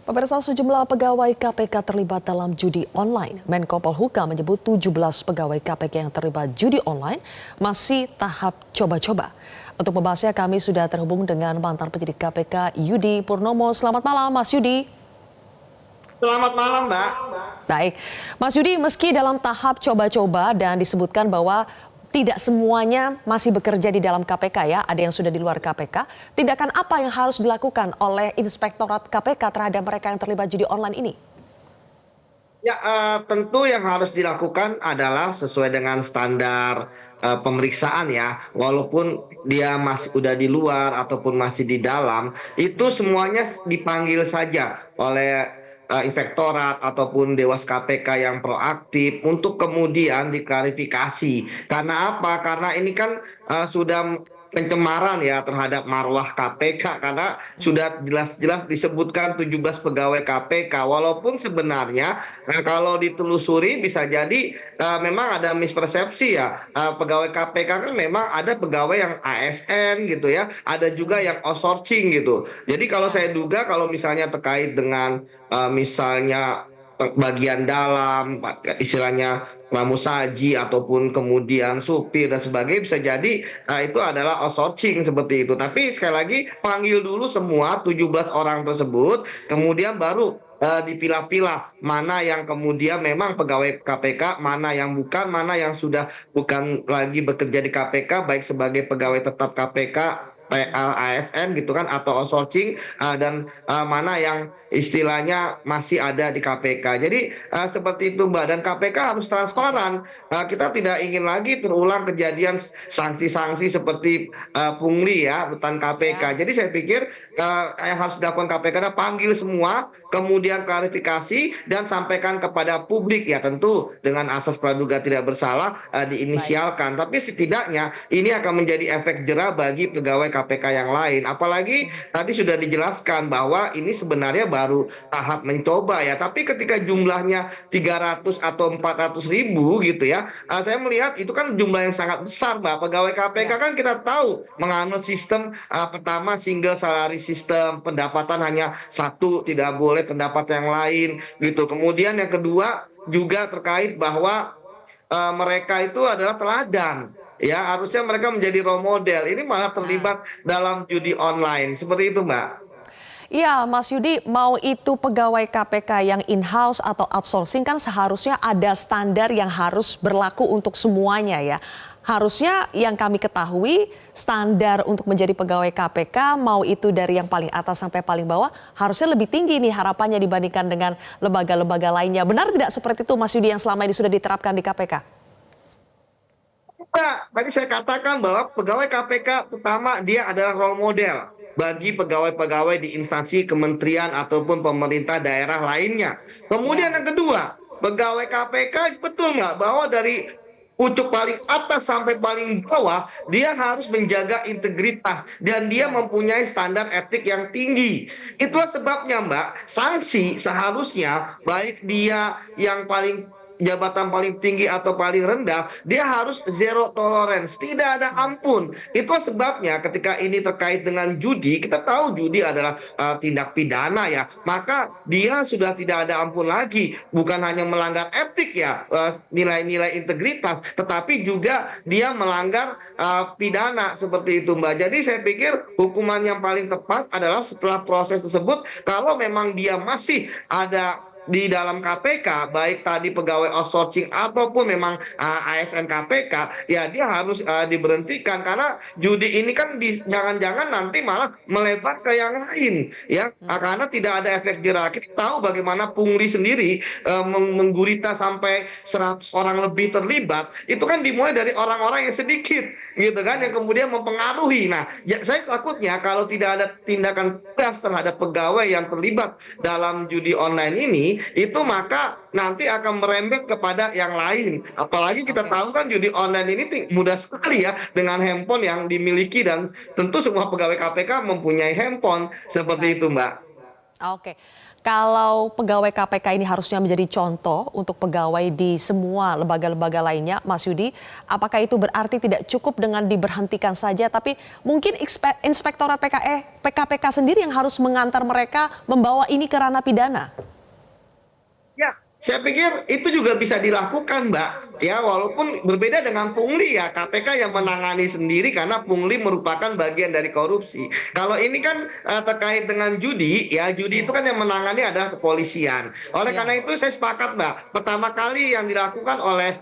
Pemirsa, sejumlah pegawai KPK terlibat dalam judi online. Menko Polhukam menyebut 17 pegawai KPK yang terlibat judi online masih tahap coba-coba. Untuk membahasnya kami sudah terhubung dengan mantan penyidik KPK Yudi Purnomo. Selamat malam Mas Yudi. Selamat malam, Mbak. Baik, Mas Yudi, meski dalam tahap coba-coba dan disebutkan bahwa tidak semuanya masih bekerja di dalam KPK ya, ada yang sudah di luar KPK. Tindakan apa yang harus dilakukan oleh Inspektorat KPK terhadap mereka yang terlibat judi online ini? Ya, tentu yang harus dilakukan adalah sesuai dengan standar pemeriksaan ya. Walaupun dia masih udah di luar ataupun masih di dalam, itu semuanya dipanggil saja oleh inspektorat ataupun Dewas KPK yang proaktif untuk kemudian diklarifikasi. Karena apa? Karena ini kan sudah pencemaran ya terhadap marwah KPK karena sudah jelas-jelas disebutkan 17 pegawai KPK, walaupun sebenarnya kalau ditelusuri bisa jadi memang ada mispersepsi ya. Pegawai KPK kan memang ada pegawai yang ASN gitu ya, ada juga yang outsourcing gitu. Jadi kalau saya duga kalau misalnya terkait dengan misalnya bagian dalam istilahnya pramusaji ataupun kemudian supir dan sebagainya, bisa jadi itu adalah outsourcing seperti itu. Tapi sekali lagi panggil dulu semua 17 orang tersebut, kemudian baru dipilah-pilah mana yang kemudian memang pegawai KPK, mana yang bukan, mana yang sudah bukan lagi bekerja di KPK baik sebagai pegawai tetap KPK, ASN gitu kan, atau outsourcing, dan mana yang istilahnya masih ada di KPK. Jadi seperti itu, Mbak, dan KPK harus transparan. Kita tidak ingin lagi terulang kejadian sanksi-sanksi seperti pungli ya, rutan KPK. Jadi saya pikir yang harus dilakukan KPK adalah panggil semua, kemudian klarifikasi dan sampaikan kepada publik ya, tentu dengan asas praduga tidak bersalah diinisialkan. Tapi setidaknya ini akan menjadi efek jerah bagi pegawai KPK yang lain. Apalagi tadi sudah dijelaskan bahwa ini sebenarnya baru tahap mencoba ya. Tapi ketika jumlahnya 300 atau 400 ribu gitu ya, saya melihat itu kan jumlah yang sangat besar, Mbak. Pegawai KPK kan kita tahu menganut sistem pertama single salary system, pendapatan hanya satu, tidak boleh pendapat yang lain gitu. Kemudian yang kedua juga terkait bahwa mereka itu adalah teladan. Ya, harusnya mereka menjadi role model. Ini malah terlibat dalam judi online. Seperti itu, Mbak. Iya, Mas Yudi, mau itu pegawai KPK yang in-house atau outsourcing kan seharusnya ada standar yang harus berlaku untuk semuanya ya. Harusnya yang kami ketahui standar untuk menjadi pegawai KPK mau itu dari yang paling atas sampai paling bawah harusnya lebih tinggi nih harapannya dibandingkan dengan lembaga-lembaga lainnya. Benar tidak seperti itu Mas Yudi yang selama ini sudah diterapkan di KPK? Nah, tadi saya katakan bahwa pegawai KPK pertama dia adalah role model bagi pegawai-pegawai di instansi kementerian ataupun pemerintah daerah lainnya. Kemudian yang kedua, pegawai KPK betul nggak bahwa dari pucuk paling atas sampai paling bawah dia harus menjaga integritas dan dia mempunyai standar etik yang tinggi. Itulah sebabnya, Mbak, sanksi seharusnya baik dia yang paling jabatan paling tinggi atau paling rendah, dia harus zero tolerance, tidak ada ampun. Itulah sebabnya ketika ini terkait dengan judi, kita tahu judi adalah tindak pidana ya, maka dia sudah tidak ada ampun lagi. Bukan hanya melanggar etik ya, nilai-nilai integritas, tetapi juga dia melanggar pidana seperti itu, Mbak. Jadi saya pikir hukuman yang paling tepat adalah setelah proses tersebut, kalau memang dia masih ada di dalam KPK, baik tadi pegawai outsourcing ataupun memang ASN KPK, ya dia harus diberhentikan karena judi ini kan jangan-jangan nanti malah melebar ke yang lain ya. Karena tidak ada efek jerah. Kita tahu bagaimana pungli sendiri menggurita sampai 100 orang lebih terlibat, itu kan dimulai dari orang-orang yang sedikit gitu kan, yang kemudian mempengaruhi. Nah, saya takutnya kalau tidak ada tindakan tegas terhadap pegawai yang terlibat dalam judi online ini, itu maka nanti akan merembet kepada yang lain. Apalagi kita tahu kan judi online ini mudah sekali ya dengan handphone yang dimiliki, dan tentu semua pegawai KPK mempunyai handphone seperti itu, Mbak. Oke, kalau pegawai KPK ini harusnya menjadi contoh untuk pegawai di semua lembaga-lembaga lainnya, Mas Yudi, apakah itu berarti tidak cukup dengan diberhentikan saja, tapi mungkin Inspektorat PKPK sendiri yang harus mengantar mereka membawa ini ke ranah pidana? Ya, saya pikir itu juga bisa dilakukan, Mbak. Ya, walaupun berbeda dengan pungli ya, KPK yang menangani sendiri karena pungli merupakan bagian dari korupsi. Kalau ini kan terkait dengan judi, ya judi itu kan yang menangani adalah kepolisian. Oleh karena itu saya sepakat, Mbak. Pertama kali yang dilakukan oleh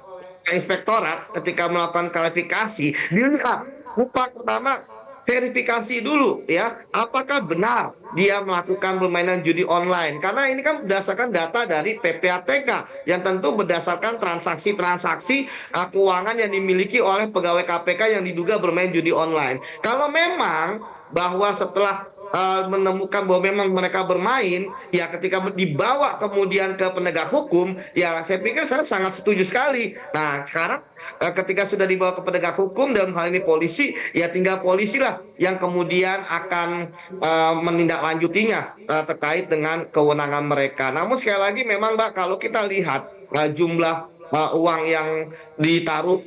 inspektorat ketika melakukan klarifikasi, dia upah pertama verifikasi dulu ya, apakah benar dia melakukan permainan judi online, karena ini kan berdasarkan data dari PPATK yang tentu berdasarkan transaksi-transaksi keuangan yang dimiliki oleh pegawai KPK yang diduga bermain judi online. Kalau memang bahwa setelah menemukan bahwa memang mereka bermain, ya ketika dibawa kemudian ke penegak hukum, ya saya pikir saya sangat setuju sekali. Nah sekarang ketika sudah dibawa ke penegak hukum dalam hal ini polisi, ya tinggal polisi lah yang kemudian akan menindaklanjutinya terkait dengan kewenangan mereka. Namun sekali lagi memang Mbak, kalau kita lihat jumlah uang yang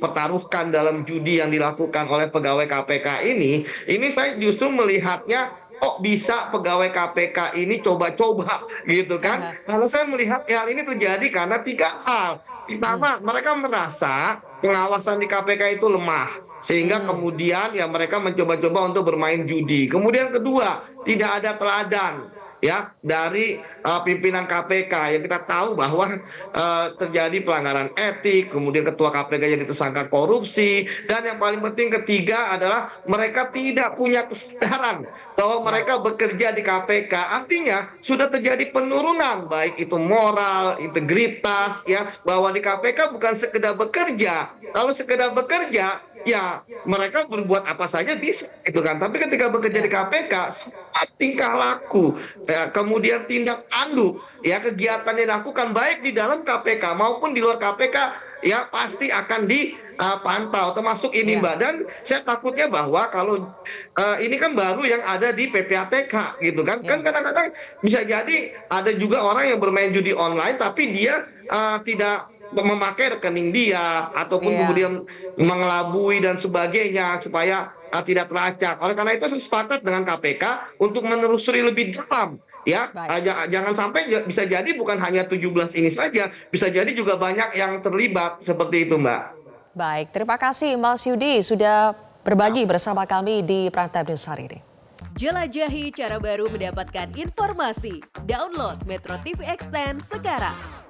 pertaruhkan dalam judi yang dilakukan oleh pegawai KPK ini saya justru melihatnya kok bisa pegawai KPK ini coba-coba gitu kan. Kalau saya melihat hal ini terjadi karena tiga hal. Pertama, mereka merasa pengawasan di KPK itu lemah, sehingga kemudian ya mereka mencoba-coba untuk bermain judi. Kemudian kedua, tidak ada teladan ya dari pimpinan KPK yang kita tahu bahwa terjadi pelanggaran etik, kemudian ketua KPK yang tersangka korupsi, dan yang paling penting ketiga adalah mereka tidak punya kesadaran bahwa mereka bekerja di KPK. Artinya sudah terjadi penurunan baik itu moral, integritas ya, bahwa di KPK bukan sekedar bekerja. Kalau sekedar bekerja ya mereka berbuat apa saja bisa gitu kan, tapi ketika bekerja di KPK tingkah laku ya, kemudian tindak tanduk ya, kegiatan yang dilakukan baik di dalam KPK maupun di luar KPK ya pasti akan dipantau, termasuk ini Mbak. Dan saya takutnya bahwa kalau ini kan baru yang ada di PPATK gitu kan, kan kadang-kadang bisa jadi ada juga orang yang bermain judi online tapi dia tidak memakai rekening dia ataupun kemudian mengelabui dan sebagainya supaya tidak teracak. Oleh karena itu saya sepakat dengan KPK untuk menelusuri lebih dalam ya. Jangan sampai bisa jadi bukan hanya 17 ini saja, bisa jadi juga banyak yang terlibat seperti itu Mbak. Baik, terima kasih Mas Yudi sudah berbagi bersama kami di Prime Time News hari ini. Jelajahi cara baru mendapatkan informasi. Download Metro TV Extend sekarang.